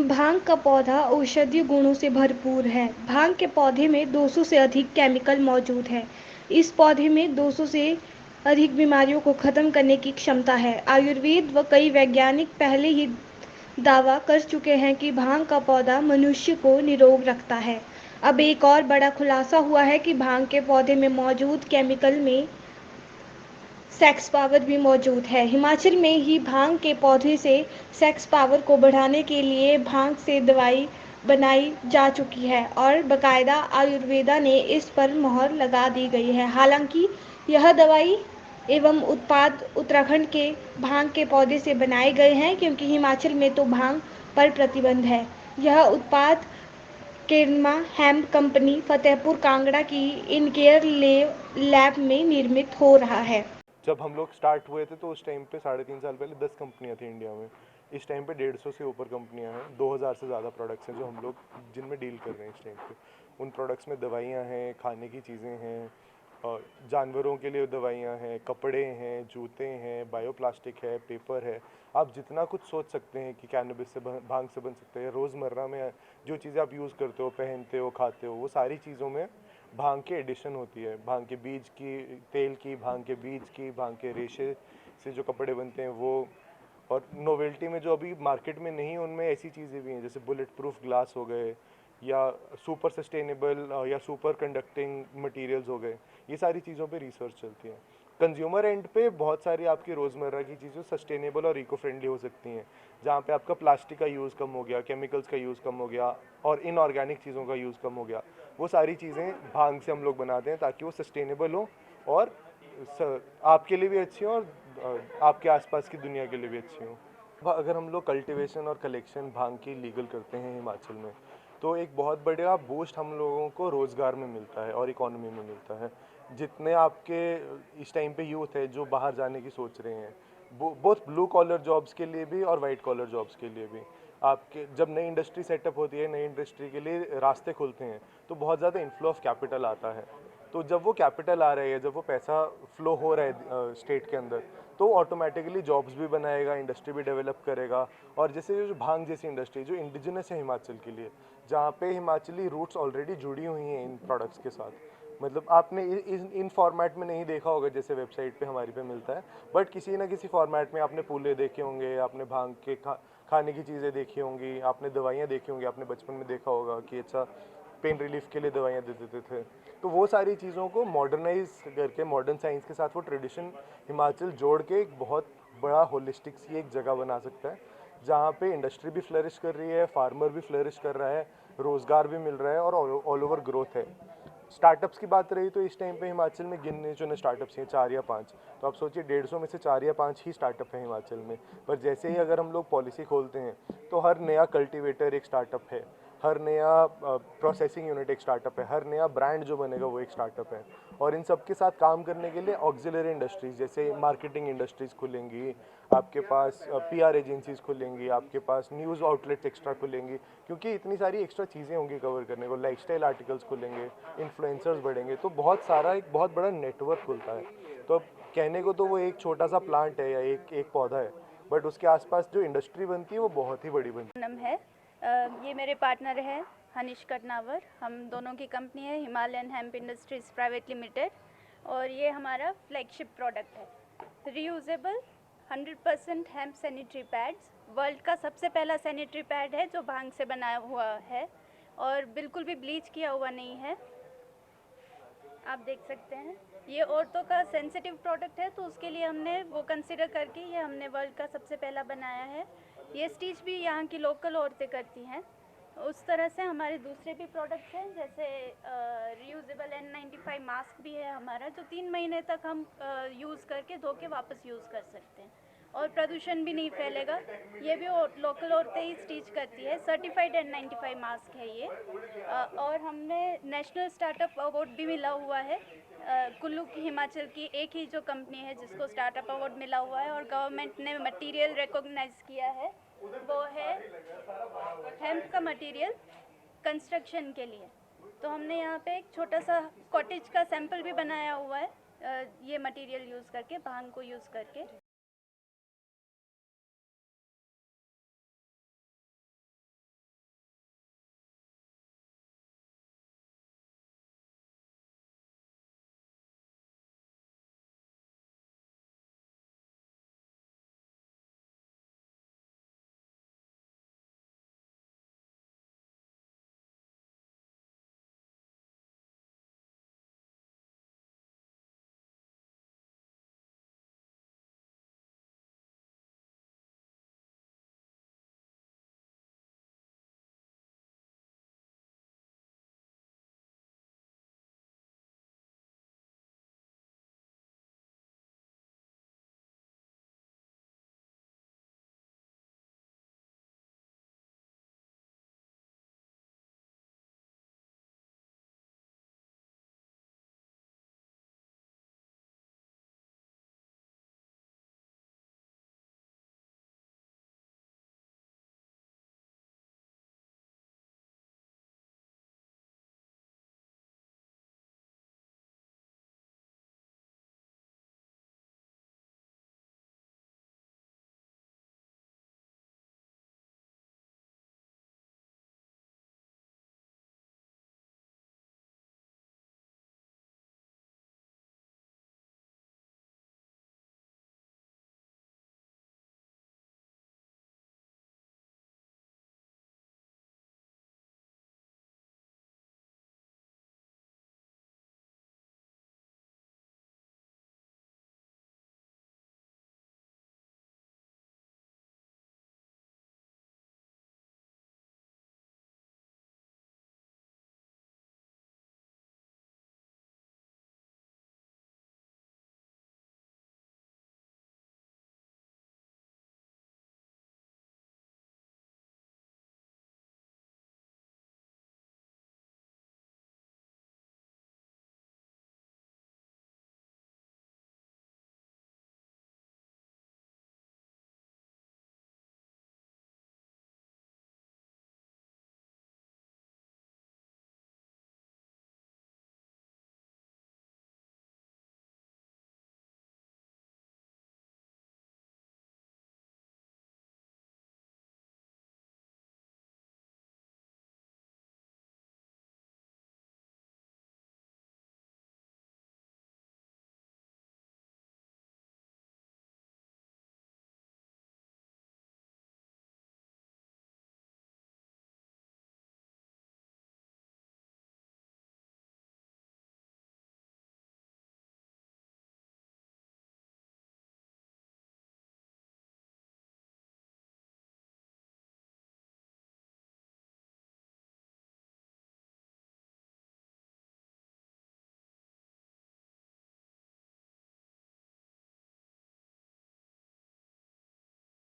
भांग का पौधा औषधीय गुणों से भरपूर है। भांग के पौधे में 200 से अधिक केमिकल मौजूद है। इस पौधे में 200 से अधिक बीमारियों को खत्म करने की क्षमता है। आयुर्वेद व कई वैज्ञानिक पहले ही दावा कर चुके हैं कि भांग का पौधा मनुष्य को निरोग रखता है। अब एक और बड़ा खुलासा हुआ है कि भांग के पौधे में मौजूद केमिकल में सेक्स पावर भी मौजूद है। हिमाचल में ही भांग के पौधे से सेक्स पावर को बढ़ाने के लिए भांग से दवाई बनाई जा चुकी है और बाकायदा आयुर्वेदा ने इस पर मोहर लगा दी गई है। हालांकि यह दवाई एवं उत्पाद उत्तराखंड के भांग के पौधे से बनाए गए हैं, क्योंकि हिमाचल में तो भांग पर प्रतिबंध है। यह उत्पाद किरमा हेम्प कंपनी फतेहपुर कांगड़ा की इनकेयर लैब में निर्मित हो रहा है। जब हम लोग स्टार्ट हुए थे तो उस टाइम पे 3.5 साल पहले 10 कंपनियां थी इंडिया में। इस टाइम पे 150 से ऊपर कंपनियां हैं, 2000 से ज़्यादा प्रोडक्ट्स हैं जो हम लोग जिनमें डील कर रहे हैं इस टाइम पे। उन प्रोडक्ट्स में दवाइयां हैं, खाने की चीज़ें हैं, और जानवरों के लिए दवाइयां हैं, कपड़े हैं, जूते हैं, बायोप्लास्टिक है, पेपर है। आप जितना कुछ सोच सकते हैं कि कैनबिस से भांग से बन सकते हैं, रोज़मर्रा में जो चीज़ें आप यूज़ करते हो, पहनते हो, खाते हो, वो सारी चीज़ों में भांग की एडिशन होती है। भांग के बीज की, तेल की, भांग के बीज की, भांग के रेशे से जो कपड़े बनते हैं वो। और नोवेल्टी में जो अभी मार्केट में नहीं, उनमें ऐसी चीज़ें भी हैं जैसे बुलेट प्रूफ ग्लास हो गए, या सुपर सस्टेनेबल या सुपर कंडक्टिंग मटेरियल्स हो गए। ये सारी चीज़ों पे रिसर्च चलती है। कंज्यूमर एंड पे बहुत सारी आपकी रोज़मर्रा की चीज़ें सस्टेनेबल और इको फ्रेंडली हो सकती हैं, जहाँ पे आपका प्लास्टिक का यूज़ कम हो गया, केमिकल्स का यूज़ कम हो गया और इनऑर्गेनिक चीज़ों का यूज़ कम हो गया। वो सारी चीज़ें भांग से हम लोग बनाते हैं ताकि वो सस्टेनेबल हो और आपके लिए भी अच्छी हो और आपके आसपास की दुनिया के लिए भी अच्छी हो। अगर हम लोग कल्टीवेशन और कलेक्शन भांग की लीगल करते हैं हिमाचल में, तो एक बहुत बड़ा बूस्ट हम लोगों को रोज़गार में मिलता है और इकोनॉमी में मिलता है। जितने आपके इस टाइम पे यूथ है जो बाहर जाने की सोच रहे हैं, बोथ ब्लू कॉलर जॉब्स के लिए भी और वाइट कॉलर जॉब्स के लिए भी, आपके जब नई इंडस्ट्री सेटअप होती है, नई इंडस्ट्री के लिए रास्ते खुलते हैं, तो बहुत ज़्यादा इन्फ्लो ऑफ कैपिटल आता है। तो जब वो कैपिटल आ रही है, जब वो पैसा फ्लो हो रहा है स्टेट के अंदर, तो ऑटोमेटिकली जॉब्स भी बनाएगा, इंडस्ट्री भी डेवलप करेगा। और जैसे जो भांग जैसी इंडस्ट्री जो इंडिजिनस है हिमाचल के लिए, जहाँ पे हिमाचली रूट्स ऑलरेडी जुड़ी हुई हैं इन प्रोडक्ट्स के साथ। मतलब आपने इन फॉर्मेट में नहीं देखा होगा जैसे वेबसाइट पे हमारी पे मिलता है, बट किसी ना किसी फॉर्मेट में आपने पूले देखे होंगे, आपने भांग के खाने की चीज़ें देखी होंगी, आपने दवाइयाँ देखी होंगी, आपने बचपन में देखा होगा कि अच्छा पेन रिलीफ के लिए दवाइयाँ दे देते थे। तो वो सारी चीज़ों को मॉडर्नाइज करके मॉडर्न साइंस के साथ वो ट्रेडिशन हिमाचल जोड़ के एक बहुत बड़ा होलिस्टिक सी एक जगह बना सकता है, जहाँ पे इंडस्ट्री भी फ्लरिश कर रही है, फार्मर भी फ्लरिश कर रहा है, रोज़गार भी मिल रहा है और ऑल ओवर ग्रोथ है। स्टार्टअप्स की बात रही तो इस टाइम पे हिमाचल में गिनने चुने स्टार्टअप्स हैं 4 या 5। तो आप सोचिए 150 में से 4 या 5 ही स्टार्टअप है हिमाचल में। पर जैसे ही अगर हम लोग पॉलिसी खोलते हैं तो हर नया कल्टीवेटर एक स्टार्टअप है, हर नया प्रोसेसिंग यूनिट एक स्टार्टअप है, हर नया ब्रांड जो बनेगा वो एक स्टार्टअप है। और इन सब के साथ काम करने के लिए ऑक्सिलरी इंडस्ट्रीज जैसे मार्केटिंग इंडस्ट्रीज खुलेंगी, आपके पास पीआर एजेंसीज खुलेंगी, आपके पास न्यूज़ आउटलेट्स एक्स्ट्रा खुलेंगी, क्योंकि इतनी सारी एक्स्ट्रा चीज़ें होंगी कवर करने को। लाइफस्टाइल आर्टिकल्स खुलेंगे, इन्फ्लुएंसर्स बढ़ेंगे, तो बहुत सारा एक बहुत बड़ा नेटवर्क खुलता है। तो अब कहने को तो वो एक छोटा सा प्लांट है या एक एक पौधा है, बट उसके आसपास जो इंडस्ट्री बनती है वो बहुत ही बड़ी बनती नम है। ये मेरे पार्टनर है हनीश कटनावर। हम दोनों की कंपनी है Himalayan hemp industries private limited, और ये हमारा फ्लैगशिप प्रोडक्ट है reusable 100% hemp sanitary pads. World का सबसे पहला सैनिटरी पैड है जो भांग से बनाया हुआ है और बिल्कुल भी ब्लीच किया हुआ नहीं है। आप देख सकते हैं ये औरतों का सेंसिटिव प्रोडक्ट है, तो उसके लिए हमने वो कंसिडर करके ये हमने वर्ल्ड का सबसे पहला बनाया है। ये स्टिच भी यहाँ की लोकल औरतें करती हैं। उस तरह से हमारे दूसरे भी प्रोडक्ट्स हैं, जैसे रीयूजेबल N95 मास्क भी है हमारा, जो 3 महीने तक हम यूज़ करके धो के वापस यूज़ कर सकते हैं और प्रदूषण भी नहीं फैलेगा। ये भी लोकल औरतें ही स्टिच करती है। सर्टिफाइड N95 मास्क है ये। और हमने नेशनल स्टार्टअप अवार्ड भी मिला हुआ है। कुल्लू की हिमाचल की एक ही जो कंपनी है जिसको स्टार्टअप अवार्ड मिला हुआ है, और गवर्नमेंट ने मटेरियल रिकॉग्नाइज किया है, वो है हेम्प का मटेरियल कंस्ट्रक्शन के लिए। तो हमने यहाँ पे एक छोटा सा कॉटेज का सैंपल भी बनाया हुआ है ये मटेरियल यूज़ करके, भांग को यूज़ करके।